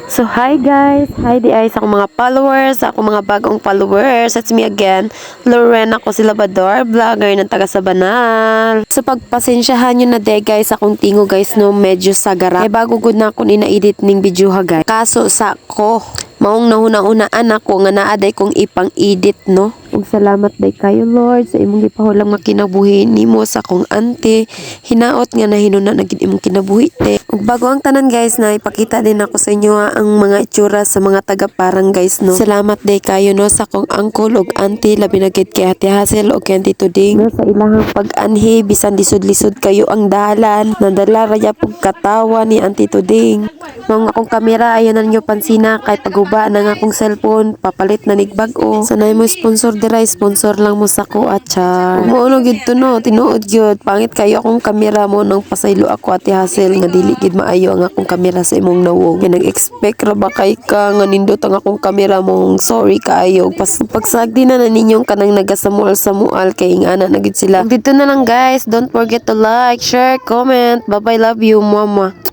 So hi guys, hi di ay sa akong mga followers, sa akong mga bagong followers. It's me again, Lorena ko si Labador, vlogger ng taga Sabanal. So pagpasensyahan nyo na de guys, akong tingo guys no, medyo sagara. Eh bago gud na ako ina-edit ning video ha guys. Kaso sa ko, maong nahuna-unaan ako nga naaday kong ipang-edit no. Ug salamat day kayo Lord sa imong gipahulang nga kinabuhi nimo sa akong auntie. Hinaot nga nahinuna na gid imong kinabuhi te. Ug bago ang tanan guys na ipakita din ako sa inyo ang mga itsura sa mga taga-parang guys no. Salamat day kayo no sa akong uncle ug auntie labi na gid kay Ate Hazel ug kay Auntie Tuding. No, sa ilahang pag-anhi bisan lisod-lisod kayo ang dalan. Nadala raya pug katawa ni Auntie Tuding. Mao akong kamera ayon na ninyo pansina kay paguba na nga akong cellphone papalit na nig bag-o. Sanay mo sponsor diray sponsor lang mo sa ko achar. Mo ano gid to no tinuod gyud pangit kayo akong kamera mo nang pasaylo ako Ate Hazel nga dili gid maayo ang akong kamera sa imong nawog. Kaya nag-expect ra ba kay ka nga nindot ang akong kamera mong sorry kaayo. Pagsagdi na ninyong kanang nagasamual-samual kay ingana na gid sila. Dito na lang guys, don't forget to like, share, comment. Bye bye, love you mama.